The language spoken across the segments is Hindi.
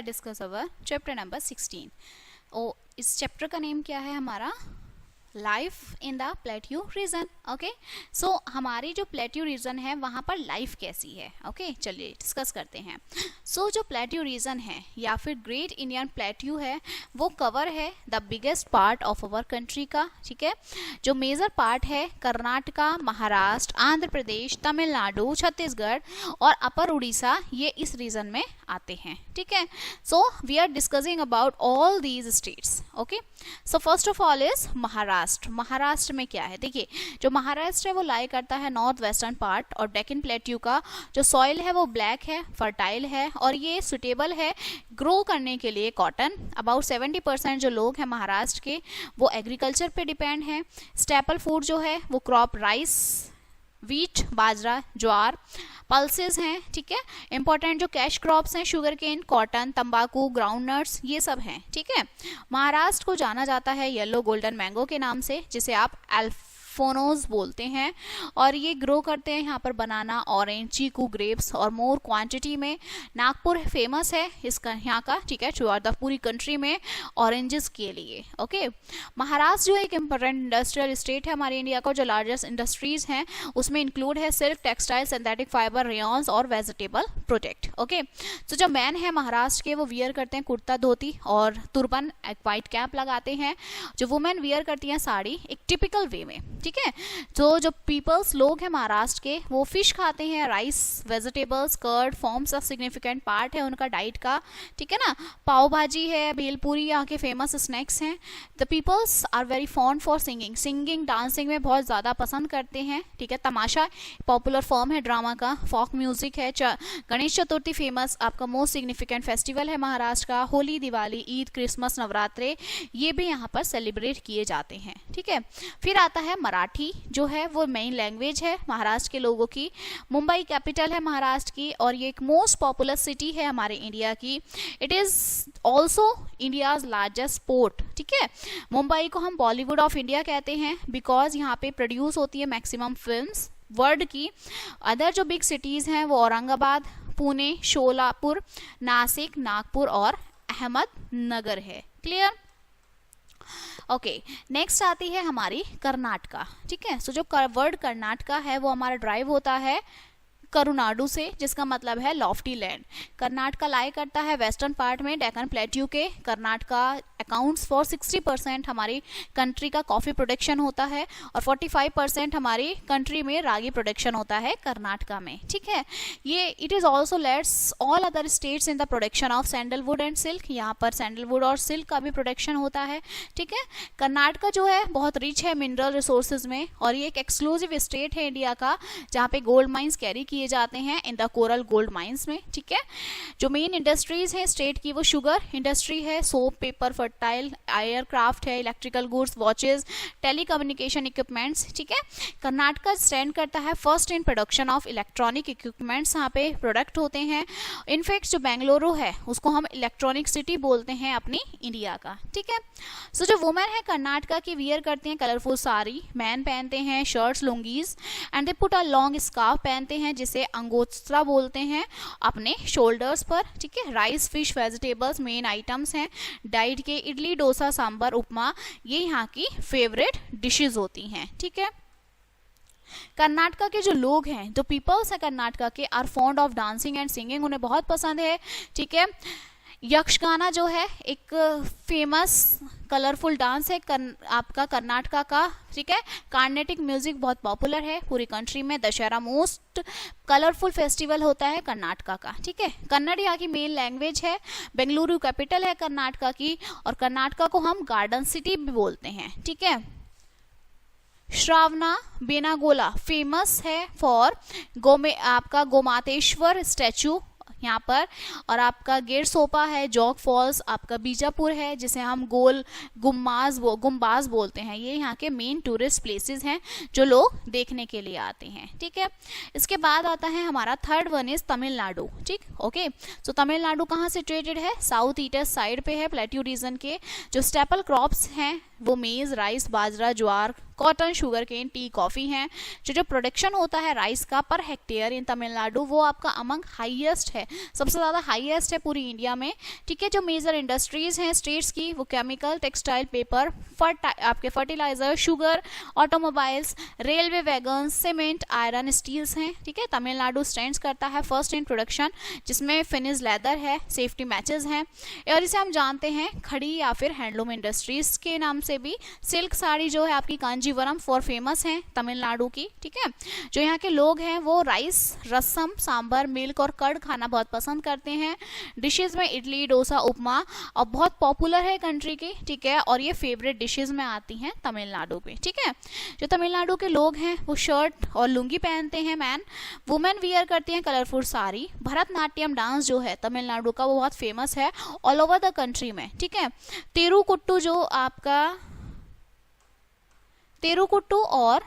Are discuss our chapter number 16। ओ इस चैप्टर का नेम क्या है हमारा? Life in the plateau region. Okay, so हमारी जो प्लेट्यू रीजन है वहाँ पर लाइफ कैसी है? ओके, चलिए डिस्कस करते हैं। सो जो प्लेट्यू रीजन है या फिर ग्रेट इंडियन प्लेट्यू है वो कवर है the biggest part of our country का। ठीक है, जो मेजर पार्ट है कर्नाटका, महाराष्ट्र, आंध्र प्रदेश, तमिलनाडु, छत्तीसगढ़ और अपर उड़ीसा, ये इस रीजन में आते हैं। ठीक है, so we are discussing about all these states. Okay, so first of all is Maharashtra. Maharashtra में क्या है? देखिए, जो महाराष्ट्र है वो लाई करता है नॉर्थ वेस्टर्न पार्ट और डेक्कन प्लेट्यू का। जो सॉइल है वो ब्लैक है, फर्टाइल है और ये सुटेबल है ग्रो करने के लिए कॉटन। अबाउट 70% जो लोग हैं महाराष्ट्र के वो एग्रीकल्चर पे डिपेंड है। स्टेपल फूड जो है वो क्रॉप राइस, वीट, बाजरा, ज्वार, पल्सेस हैं। ठीक है, इंपॉर्टेंट जो कैश क्रॉप्स हैं शुगर केन, कॉटन, तंबाकू, ग्राउंड नट्स, ये सब हैं। ठीक है, महाराष्ट्र को जाना जाता है येलो गोल्डन मैंगो के नाम से, जिसे आप अल्फोनोस बोलते हैं, और ये ग्रो करते हैं यहाँ पर बनाना, ऑरेंज, चीकू, ग्रेप्स और मोर क्वांटिटी में। नागपुर फेमस है इसका यहाँ का। ठीक है, थ्रू आउट द पूरी कंट्री में ऑरेंजेस के लिए। ओके, महाराष्ट्र जो एक इम्पोर्टेंट इंडस्ट्रियल स्टेट है हमारे इंडिया का। जो लार्जेस्ट इंडस्ट्रीज हैं उसमें इंक्लूड है सिल्क, टेक्सटाइल, सिंथेटिक फाइबर, रेयॉन्स और वेजिटेबल प्रोडक्ट। ओके, तो जो मैन है महाराष्ट्र के वो वियर करते हैं कुर्ता धोती और तुरबन, एक वाइट कैप लगाते हैं। जो वुमेन वियर करती हैं साड़ी एक टिपिकल वे में। ठीक है, तो जो पीपल्स लोग हैं महाराष्ट्र के वो फिश खाते हैं, rice, vegetables, curd forms of significant part है उनका डाइट का। ठीक है ना, पाव भाजी है, भेलपूरी यहाँ के फेमस स्नैक्स हैं। The peoples are very fond for singing, dancing में बहुत ज़्यादा पसंद करते हैं। ठीक है, तमाशा पॉपुलर फॉर्म है ड्रामा का। फोक म्यूजिक है। गणेश चतुर्थी फेमस आपका मोस्ट सिग्निफिकेंट फेस्टिवल है महाराष्ट्र का। होली, दिवाली, ईद, क्रिसमस, नवरात्रे ये भी यहाँ पर सेलिब्रेट किए जाते हैं। ठीक है, फिर आता है मराठी जो है वो मेन लैंग्वेज है महाराष्ट्र के लोगों की। मुंबई कैपिटल है महाराष्ट्र की और ये एक मोस्ट पॉपुलर सिटी है हमारे इंडिया की। It is also India's largest port. ठीक है, मुंबई को हम बॉलीवुड ऑफ इंडिया कहते हैं बिकॉज यहाँ पे प्रोड्यूस होती है मैक्सिमम फिल्म्स वर्ल्ड की। अदर जो बिग सिटीज हैं वो औरंगाबाद, पुणे, शोलापुर, नासिक, नागपुर और अहमदनगर है। क्लियर? ओके, नेक्स्ट आती है हमारी कर्नाटका। ठीक है, सो जो वर्ड कर्नाटका है वो हमारा ड्राइव होता है करुनाडु से, जिसका मतलब है लॉफ्टी लैंड। कर्नाटका लाई करता है वेस्टर्न पार्ट में डेक्कन प्लेट्यू के। कर्नाटका अकाउंट्स फॉर 60% हमारी कंट्री का कॉफी प्रोडक्शन होता है और 45% हमारी कंट्री में रागी प्रोडक्शन होता है कर्नाटका में। ठीक है, ये it is also let's all other states in the production of sandalwood and silk. यहाँ पर सैंडलवुड और सिल्क का भी प्रोडक्शन होता है। ठीक है, कर्नाटका जो है बहुत रिच है मिनरल रिसोर्सेज में और ये एक एक्सक्लूसिव स्टेट है इंडिया का जहाँ पे गोल्ड माइंस कैरी किए जाते हैं in the coral gold mines में। ठीक है, जो मेन इंडस्ट्रीज है स्टेट की वो शुगर इंडस्ट्री है, सोप, पेपर, फर्टाइल, एयरक्राफ्ट है, electrical goods, watches, telecommunication equipments. ठीक है, कर्नाटका स्टैंड करता है first in production of electronic equipments. यहाँ पे प्रोडक्ट होते हैं। इनफैक्ट जो बेंगलुरु है उसको हम इलेक्ट्रॉनिक सिटी बोलते हैं अपनी इंडिया का। ठीक है, सो जो वुमेन है कर्नाटका की वियर करते हैं कलरफुल साड़ी, मैन पहनते हैं shirts, lungis and they put a long scarf पहनते हैं जिसे अंगोत्सरा बोलते हैं अपने शोल्डर्स पर। ठीक है, rice, fish, vegetables main items हैं डाइट के। इडली, डोसा, सांबर, उपमा ये यहाँ की फेवरेट डिशेज होती हैं। ठीक है, कर्नाटका के जो लोग हैं, जो पीपल्स हैं कर्नाटका के, are fond of dancing and singing, उन्हें बहुत पसंद है। ठीक है, यक्षगाना जो है एक फेमस कलरफुल डांस है आपका कर्नाटका का। ठीक है, कार्नेटिक म्यूजिक बहुत पॉपुलर है पूरी कंट्री में। दशहरा मोस्ट कलरफुल फेस्टिवल होता है कर्नाटका का। ठीक है, कन्नड़ यहाँ की मेन लैंग्वेज है। बेंगलुरु कैपिटल है कर्नाटका की और कर्नाटका को हम गार्डन सिटी भी बोलते हैं। ठीक है, श्रावणा बेनागोला फेमस है फॉर आपका गोमातेश्वर स्टैचू यहाँ पर, और आपका गेरसोपा है, जॉग फॉल्स आपका बीजापुर है जिसे हम गुम्बाज बोलते हैं। ये यहाँ के मेन टूरिस्ट प्लेसेस हैं जो लोग देखने के लिए आते हैं। ठीक है, इसके बाद आता है हमारा थर्ड वन इज तमिलनाडु। ठीक, ओके, सो तमिलनाडु कहाँ सिचुएटेड है? साउथ ईस्ट साइड पे है प्लेट्यू रीजन के। जो स्टेपल क्रॉप्स हैं वो maize, rice, bajra, jowar, cotton, sugar cane, tea, coffee हैं। जो प्रोडक्शन होता है राइस का पर हेक्टेयर इन तमिलनाडु वो आपका अमंग हाईएस्ट है, सबसे ज़्यादा हाईएस्ट है पूरी इंडिया में। ठीक है, जो मेजर इंडस्ट्रीज हैं स्टेट्स की वो केमिकल, टेक्सटाइल, पेपर, आपके fertilizer, sugar, automobiles, railway wagon, cement, iron, steels हैं। ठीक है, तमिलनाडु स्टैंड्स करता है फर्स्ट इन प्रोडक्शन, जिसमें फिनिश लेदर है, सेफ्टी मैचेस हैं, और इसे हम जानते हैं खड़ी या फिर हैंडलूम इंडस्ट्रीज के नाम से भी। सिल्क साड़ी जो है आपकी कांजीवरम फॉर फेमस है तमिलनाडु की। ठीक है, जो यहाँ के लोग हैं वो राइस, रसम, सांभर, मिल्क और कर्ड खाना बहुत पसंद करते हैं। डिशेज में इडली, डोसा, उपमा और बहुत पॉपुलर है कंट्री की। ठीक है, और ये फेवरेट डिशेज में आती हैं तमिलनाडु पे। ठीक है, जो तमिलनाडु के लोग हैं वो शर्ट और लुंगी पहनते हैं मैन। वुमेन वियर करती हैं कलरफुल साड़ी। भरतनाट्यम डांस जो है तमिलनाडु का वो बहुत फेमस है ऑल ओवर द कंट्री में। ठीक है, तेरुकुट्टू जो आपका तेरुकुट्टू और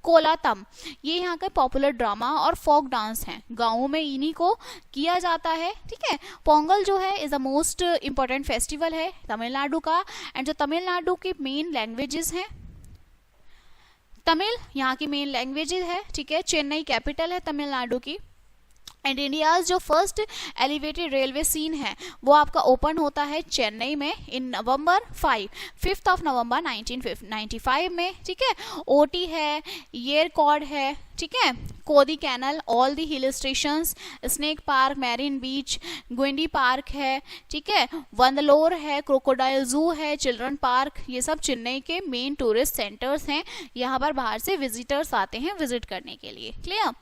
कोलातम ये यहाँ का पॉपुलर ड्रामा और फोक डांस हैं, गाँवों में इन्हीं को किया जाता है। ठीक है, पोंगल जो है is the most important festival है तमिलनाडु का। एंड जो तमिलनाडु की मेन लैंग्वेजेस हैं, तमिल यहाँ की मेन लैंग्वेजेस है। ठीक है, चेन्नई कैपिटल है तमिलनाडु की। एंड इंडिया जो फर्स्ट एलिवेटेड रेलवे सीन है वो आपका ओपन होता है चेन्नई में इन नवंबर 5 नवंबर 1995 में। ठीक है, ओटी है, येरकॉड है। ठीक है, Kodaikanal, all the hill stations, snake park, marine beach, Guindy park है। ठीक है, वंदलोर है, क्रोकोडाइल जू है, चिल्ड्रन पार्क, ये सब चेन्नई के मेन टूरिस्ट सेंटर्स हैं। यहाँ पर बाहर से विजिटर्स आते हैं विजिट करने के लिए। Clear?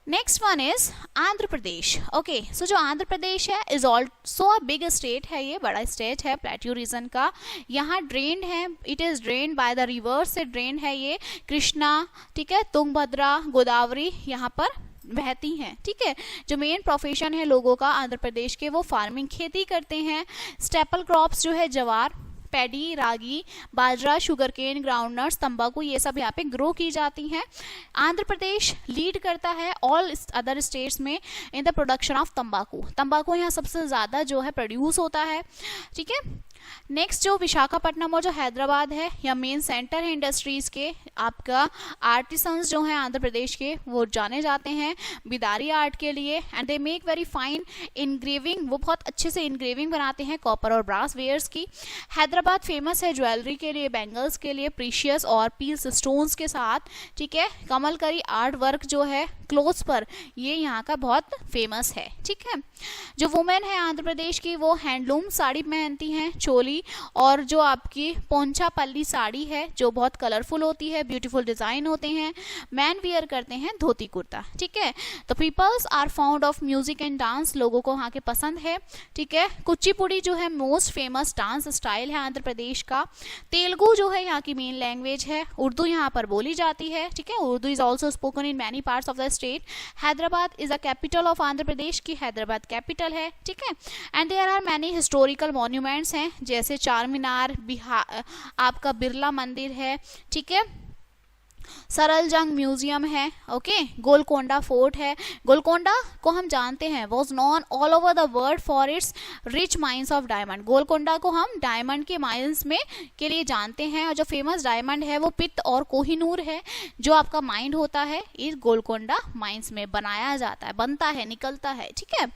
Next one is Andhra Pradesh. Okay, so जो आंध्र प्रदेश है is also a big state है, ये बड़ा स्टेट है प्लेट्यू रीजन का। यहाँ ड्रेन्ड है, it is drained by the reverse से ड्रेन्ड है ये कृष्णा, ठीक है, तुंगभद्रा, गोदावरी यहाँ पर बहती हैं। ठीक है, जो मेन प्रोफेशन है लोगों का आंध्र प्रदेश के वो फार्मिंग, खेती करते हैं। स्टेपल क्रॉप्स जो है जवार, पैडी, रागी, बाजरा, शुगर केन, ग्राउंडनट्स, तंबाकू, ये सब यहाँ पे ग्रो की जाती हैं। आंध्र प्रदेश लीड करता है ऑल अदर स्टेट्स में इन द प्रोडक्शन ऑफ तंबाकू। तंबाकू यहाँ सबसे ज़्यादा जो है प्रोड्यूस होता है। ठीक है, नेक्स्ट जो विशाखापट्टनम और जो हैदराबाद है या मेन सेंटर है इंडस्ट्रीज के, आपका आर्टिसंस जो हैं आंध्र प्रदेश के वो जाने जाते हैं बिदारी आर्ट के लिए। And they make very fine engraving, वो बहुत अच्छे से इनग्रेविंग बनाते हैं कॉपर और ब्रास वेयर्स की। हैदराबाद फेमस है ज्वेलरी के लिए, बैंगल्स के लिए, प्रीशियस और पील्स स्टोन्स के साथ। ठीक है, कमलकारी आर्ट वर्क जो है क्लोथ्स पर, ये यहाँ का बहुत फेमस है। ठीक है, जो वुमेन है आंध्र प्रदेश की वो हैंडलूम साड़ी पहनती हैं, चोली, और जो आपकी पोंछा पल्ली साड़ी है जो बहुत कलरफुल होती है, ब्यूटीफुल डिजाइन होते हैं। मैन वियर करते हैं धोती कुर्ता। ठीक है, तो peoples are found of music and dance, लोगों को वहाँ के पसंद है। ठीक है, कुचिपुड़ी जो है मोस्ट फेमस डांस स्टाइल है आंध्र प्रदेश का। तेलुगु जो है यहाँ की मेन लैंग्वेज है, उर्दू यहाँ पर बोली जाती है। ठीक है, Urdu is also spoken in many parts of the state. Hyderabad is the capital of Andhra Pradesh की, हैदराबाद कैपिटल है। ठीक है, and there are many historical monuments हैं, जैसे चार मीनार, आपका बिरला मंदिर है। ठीक है, सरल जंग म्यूजियम है। ओके, गोलकोंडा फोर्ट है। गोलकोंडा को हम जानते हैं was non all over the world for its rich mines of diamond. Golconda को हम डायमंड के माइंस में के लिए जानते हैं, और जो फेमस डायमंड है वो पित्त और कोहिनूर है, जो आपका माइंड होता है इस गोलकोंडा माइंस में बनाया जाता है, बनता है, निकलता है। ठीक है,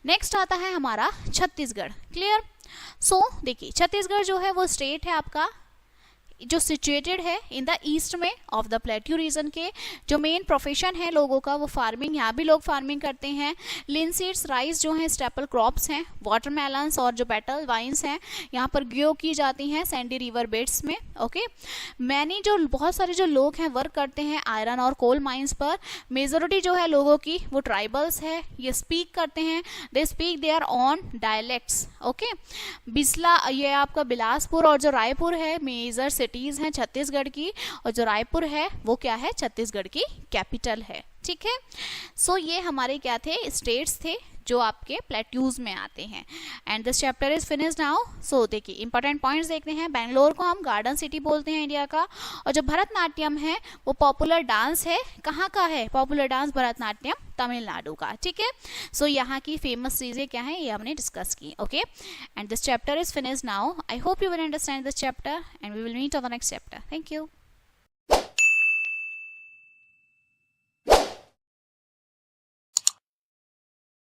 नेक्स्ट आता है हमारा छत्तीसगढ़। क्लियर? सो देखिए, छत्तीसगढ़ जो है वो स्टेट है आपका जो सिचुएटेड है इन द ईस्ट में ऑफ द प्लेट्यू रीजन के। जो मेन प्रोफेशन है लोगों का वो फार्मिंग, यहाँ भी लोग फार्मिंग करते हैं। लिनसीड्स, राइस जो है स्टेपल क्रॉप्स हैं। वाटरमेलन्स और जो बेटल वाइन्स हैं यहाँ पर ग्रो की जाती हैं सैंडी रिवर बेड्स में। ओके, मैनी जो बहुत सारे जो लोग हैं वर्क करते हैं आयरन और कोल माइंस पर। मेजोरिटी जो है लोगों की वो ट्राइबल्स है, ये स्पीक करते हैं, they speak their on dialects. Okay, Bisla ये आपका बिलासपुर और जो रायपुर है मेजर सिटीज हैं छत्तीसगढ़ की, और जो रायपुर है वो क्या है, छत्तीसगढ़ की कैपिटल है। ठीक है, सो ये हमारे क्या थे, स्टेट्स थे जो आपके प्लेट्यूज में आते हैं। And this chapter is finished now. So देखिए इंपॉर्टेंट पॉइंट्स देखते हैं। बेंगलोर को हम गार्डन सिटी बोलते हैं इंडिया का, और जो भरतनाट्यम है वो पॉपुलर डांस है। कहाँ का है पॉपुलर डांस? भरतनाट्यम तमिलनाडु का। ठीक है, सो यहाँ की फेमस चीजें क्या है ये हमने डिस्कस की। Okay, and this chapter is finished now. I hope you will understand this chapter and we will meet on the next chapter. Thank you.